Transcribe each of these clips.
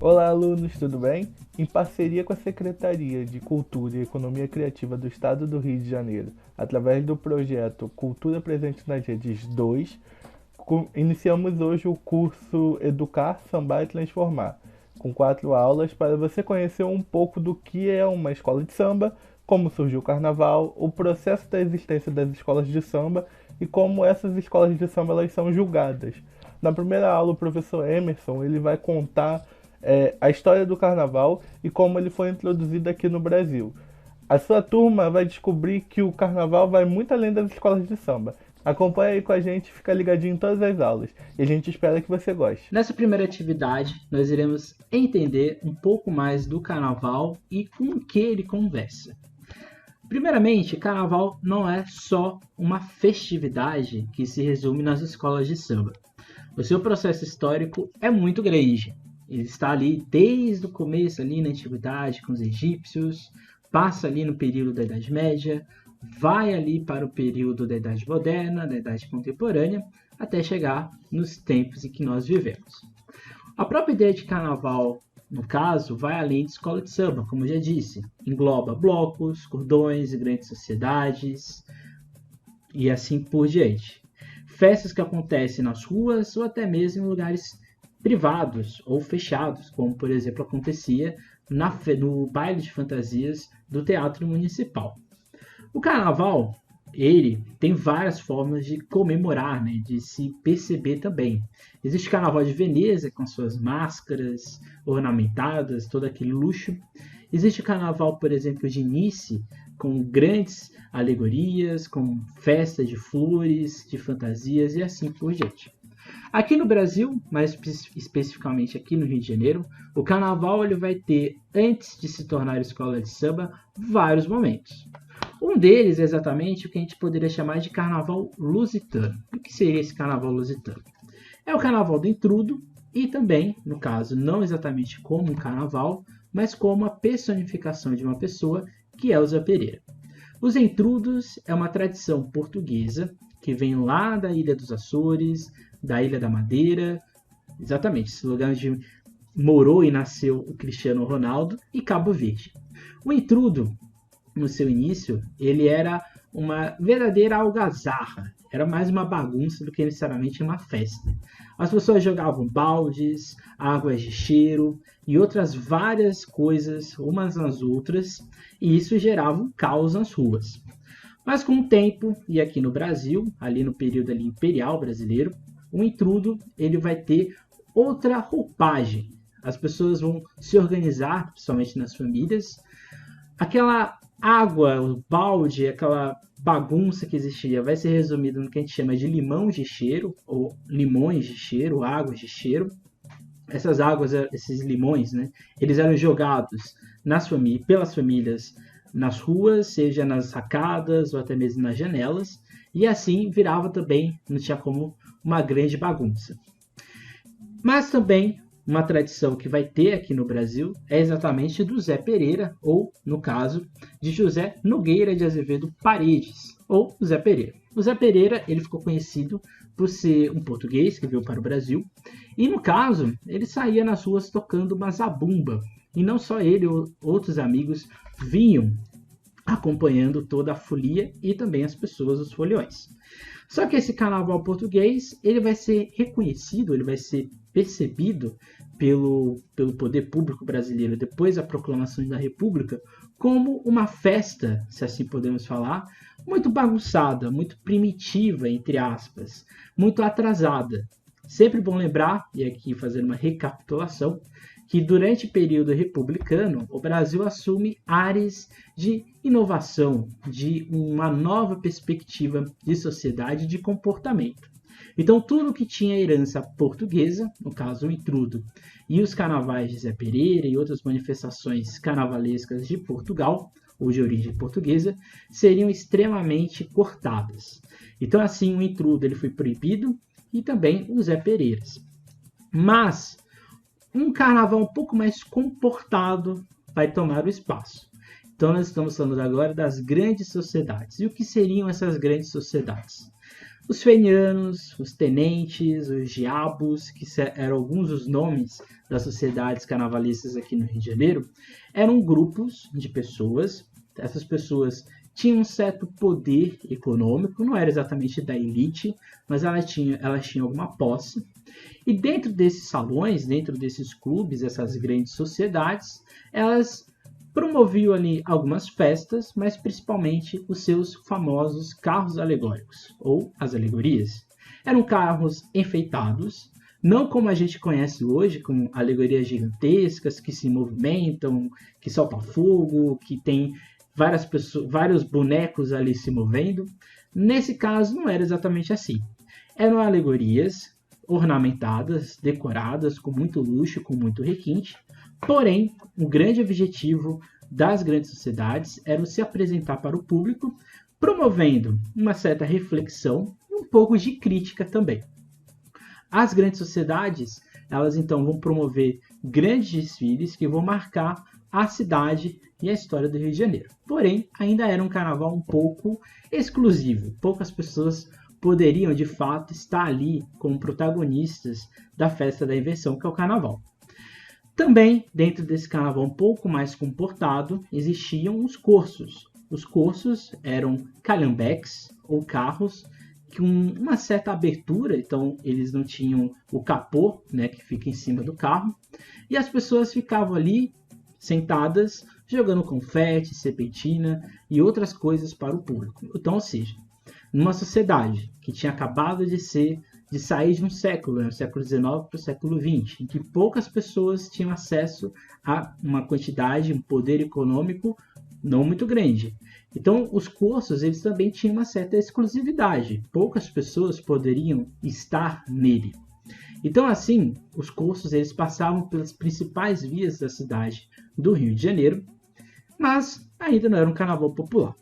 Olá, alunos, tudo bem? Em parceria com a Secretaria de Cultura e Economia Criativa do Estado do Rio de Janeiro, através do projeto Cultura Presente nas Redes 2, iniciamos hoje o curso Educar, Sambar e Transformar, com 4 aulas para você conhecer um pouco do que é uma escola de samba, como surgiu o carnaval, o processo da existência das escolas de samba e como essas escolas de samba elas são julgadas. Na primeira aula, o professor Emerson ele vai contar a história do carnaval e como ele foi introduzido aqui no Brasil. A sua turma vai descobrir que o carnaval vai muito além das escolas de samba. Acompanhe aí com a gente, fica ligadinho em todas as aulas. E a gente espera que você goste. Nessa primeira atividade, nós iremos entender um pouco mais do carnaval e com que ele conversa. Primeiramente, carnaval não é só uma festividade que se resume nas escolas de samba. O seu processo histórico é muito grande. Ele está ali desde o começo, ali na antiguidade, com os egípcios, passa ali no período da Idade Média, vai ali para o período da Idade Moderna, da Idade Contemporânea, até chegar nos tempos em que nós vivemos. A própria ideia de carnaval, no caso, vai além de escola de samba, como eu já disse. Engloba blocos, cordões, grandes sociedades e assim por diante. Festas que acontecem nas ruas ou até mesmo em lugares privados ou fechados, como por exemplo acontecia no baile de fantasias do Teatro Municipal. O carnaval, ele tem várias formas de comemorar, né, de se perceber também. Existe o carnaval de Veneza, com suas máscaras ornamentadas, todo aquele luxo. Existe o carnaval, por exemplo, de Nice, com grandes alegorias, com festa de flores, de fantasias e assim por diante. Aqui no Brasil, mais especificamente aqui no Rio de Janeiro, o carnaval ele vai ter, antes de se tornar escola de samba, vários momentos. Um deles é exatamente o que a gente poderia chamar de carnaval lusitano. O que seria esse carnaval lusitano? É o carnaval do intrudo e também, no caso, não exatamente como um carnaval, mas como a personificação de uma pessoa, que é o Zé Pereira. Os intrudos é uma tradição portuguesa que vem lá da Ilha dos Açores, da Ilha da Madeira, exatamente, esse lugar onde morou e nasceu o Cristiano Ronaldo, e Cabo Verde. O intrudo, no seu início, ele era uma verdadeira algazarra, era mais uma bagunça do que necessariamente uma festa. As pessoas jogavam baldes, águas de cheiro e outras várias coisas umas nas outras, e isso gerava um caos nas ruas. Mas com o tempo, e aqui no Brasil, ali no período ali imperial brasileiro, o intrudo ele vai ter outra roupagem. As pessoas vão se organizar, principalmente nas famílias. Aquela água, o balde, aquela bagunça que existia vai ser resumida no que a gente chama de limão de cheiro, ou limões de cheiro, águas de cheiro. Essas águas, esses limões, né, eles eram jogados pelas famílias nas ruas, seja nas sacadas ou até mesmo nas janelas, e assim virava também, não tinha como, uma grande bagunça. Mas também uma tradição que vai ter aqui no Brasil é exatamente do Zé Pereira, ou, no caso, de José Nogueira de Azevedo Paredes, ou Zé Pereira. O Zé Pereira ele ficou conhecido por ser um português que veio para o Brasil, e no caso, ele saía nas ruas tocando uma zabumba, e não só ele, outros amigos vinham acompanhando toda a folia e também as pessoas, os foliões. Só que esse carnaval português, ele vai ser reconhecido, ele vai ser percebido pelo poder público brasileiro depois da proclamação da República como uma festa, se assim podemos falar, muito bagunçada, muito primitiva, entre aspas, muito atrasada. Sempre bom lembrar, e aqui fazer uma recapitulação, que durante o período republicano, o Brasil assume áreas de inovação, de uma nova perspectiva de sociedade e de comportamento. Então, tudo que tinha herança portuguesa, no caso o intrudo, e os carnavais de Zé Pereira e outras manifestações carnavalescas de Portugal, ou de origem portuguesa, seriam extremamente cortadas. Então, assim, o intrudo ele foi proibido e também os Zé Pereiras. Mas um carnaval um pouco mais comportado vai tomar o espaço. Então nós estamos falando agora das grandes sociedades. E o que seriam essas grandes sociedades? Os fenianos, os tenentes, os diabos, que eram alguns dos nomes das sociedades carnavalistas aqui no Rio de Janeiro, eram grupos de pessoas. Essas pessoas tinham um certo poder econômico, não era exatamente da elite, mas elas tinham alguma posse. E dentro desses salões, dentro desses clubes, essas grandes sociedades, elas promoviam ali algumas festas, mas principalmente os seus famosos carros alegóricos, ou as alegorias. Eram carros enfeitados, não como a gente conhece hoje, com alegorias gigantescas que se movimentam, que soltam fogo, que tem vários bonecos ali se movendo. Nesse caso, não era exatamente assim. Eram alegorias ornamentadas, decoradas, com muito luxo, com muito requinte. Porém, o grande objetivo das grandes sociedades era se apresentar para o público, promovendo uma certa reflexão e um pouco de crítica também. As grandes sociedades, elas então vão promover grandes desfiles que vão marcar a cidade e a história do Rio de Janeiro. Porém, ainda era um carnaval um pouco exclusivo. Poucas pessoas poderiam, de fato, estar ali como protagonistas da festa da invenção, que é o carnaval. Também, dentro desse carnaval um pouco mais comportado, existiam os cursos. Os cursos eram calhambeques, ou carros, com uma certa abertura, então eles não tinham o capô, né, que fica em cima do carro, e as pessoas ficavam ali, sentadas, jogando confete, serpentina e outras coisas para o público. Então, ou seja, numa sociedade que tinha acabado de sair de um século, o século XIX para o século XX, em que poucas pessoas tinham acesso a uma quantidade, um poder econômico não muito grande. Então, os cursos eles também tinham uma certa exclusividade. Poucas pessoas poderiam estar nele. Então, assim, os cursos eles passavam pelas principais vias da cidade do Rio de Janeiro, mas ainda não era um carnaval popular.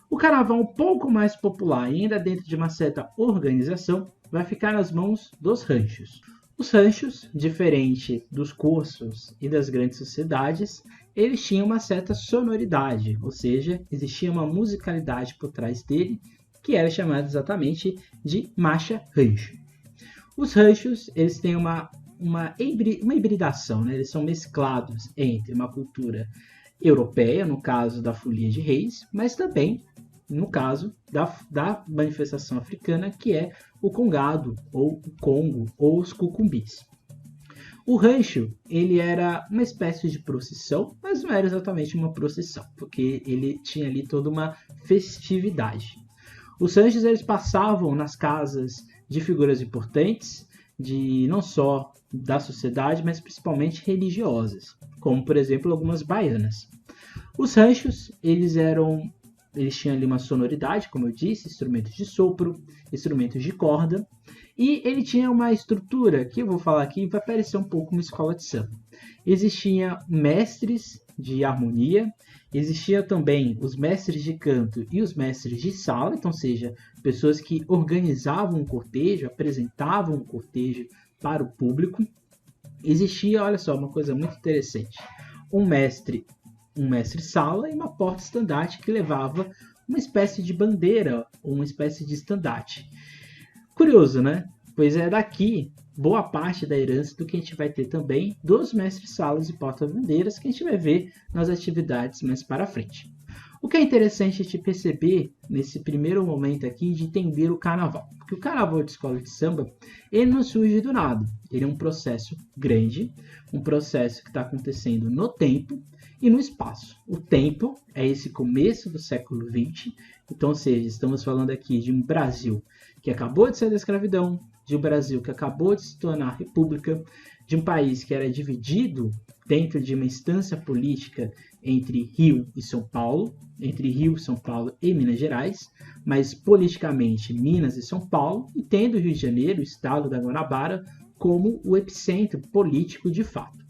O carnaval um pouco mais popular e ainda dentro de uma certa organização vai ficar nas mãos dos ranchos. Os ranchos, diferente dos cursos e das grandes sociedades, eles tinham uma certa sonoridade, ou seja, existia uma musicalidade por trás dele, que era chamada exatamente de marcha rancho. Os ranchos eles têm uma hibridação, né? Eles são mesclados entre uma cultura europeia, no caso da folia de reis, mas também no caso da manifestação africana, que é o congado, ou o congo, ou os cucumbis. O rancho ele era uma espécie de procissão, mas não era exatamente uma procissão, porque ele tinha ali toda uma festividade. Os ranchos eles passavam nas casas de figuras importantes, de não só da sociedade, mas principalmente religiosas, como por exemplo algumas baianas. Os ranchos eles tinham ali uma sonoridade, como eu disse, instrumentos de sopro, instrumentos de corda, e ele tinha uma estrutura, que eu vou falar aqui, vai parecer um pouco uma escola de samba. Existiam mestres de harmonia, existiam também os mestres de canto e os mestres de sala, então, ou seja, pessoas que organizavam um cortejo, apresentavam um cortejo para o público. Existia, olha só, uma coisa muito interessante, um mestre sala e uma porta-estandarte que levava uma espécie de bandeira ou uma espécie de estandarte. Curioso, né? Pois é daqui boa parte da herança do que a gente vai ter também dos mestres-salas e porta-bandeiras que a gente vai ver nas atividades mais para frente. O que é interessante a gente perceber nesse primeiro momento aqui de entender o carnaval. Porque o carnaval de escola de samba, ele não surge do nada. Ele é um processo grande, um processo que está acontecendo no tempo e no espaço. O tempo é esse começo do século XX, então, ou seja, estamos falando aqui de um Brasil que acabou de sair da escravidão, de um Brasil que acabou de se tornar república, de um país que era dividido dentro de uma instância política entre Rio e São Paulo, entre Rio, São Paulo e Minas Gerais, mas politicamente Minas e São Paulo, e tendo o Rio de Janeiro, o estado da Guanabara, como o epicentro político de fato.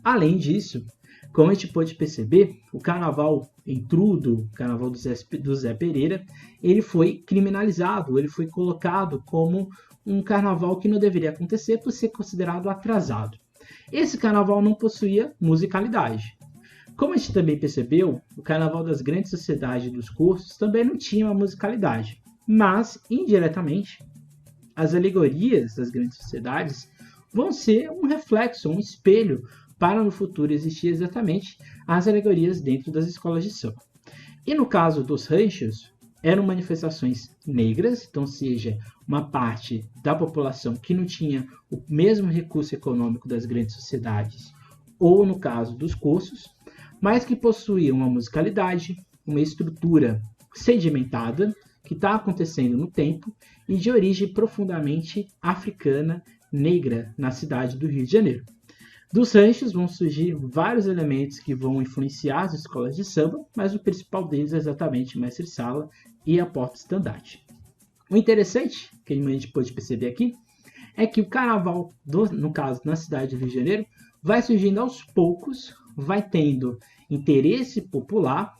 Além disso, como a gente pode perceber, o carnaval intrudo, o carnaval do Zé Pereira, ele foi criminalizado, ele foi colocado como um carnaval que não deveria acontecer por ser considerado atrasado. Esse carnaval não possuía musicalidade. Como a gente também percebeu, o carnaval das grandes sociedades dos cursos também não tinha uma musicalidade. mas indiretamente as alegorias das grandes sociedades vão ser um reflexo, um espelho para no futuro existir exatamente as alegorias dentro das escolas de samba. E no caso dos ranchos, eram manifestações negras, então seja uma parte da população que não tinha o mesmo recurso econômico das grandes sociedades, ou no caso dos cursos, mas que possuíam uma musicalidade, uma estrutura sedimentada, que está acontecendo no tempo e de origem profundamente africana, negra, na cidade do Rio de Janeiro. Dos ranchos vão surgir vários elementos que vão influenciar as escolas de samba, mas o principal deles é exatamente mestre-sala e a porta-estandarte. O interessante, que a gente pode perceber aqui, é que o carnaval, no caso, na cidade do Rio de Janeiro, vai surgindo aos poucos, vai tendo interesse popular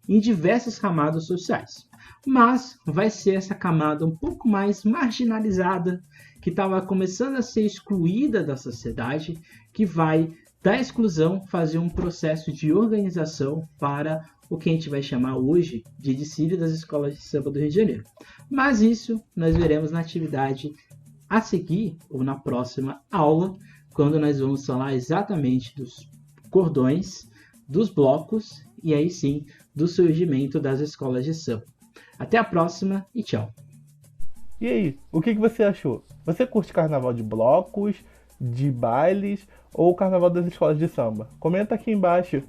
em diversas camadas sociais. Mas vai ser essa camada um pouco mais marginalizada, que estava começando a ser excluída da sociedade, que vai, da exclusão, fazer um processo de organização para o que a gente vai chamar hoje de desfile das escolas de samba do Rio de Janeiro. Mas isso nós veremos na atividade a seguir, ou na próxima aula, quando nós vamos falar exatamente dos cordões, dos blocos e aí sim do surgimento das escolas de samba. Até a próxima e tchau! E aí, o que você achou? Você curte carnaval de blocos, de bailes ou carnaval das escolas de samba? Comenta aqui embaixo.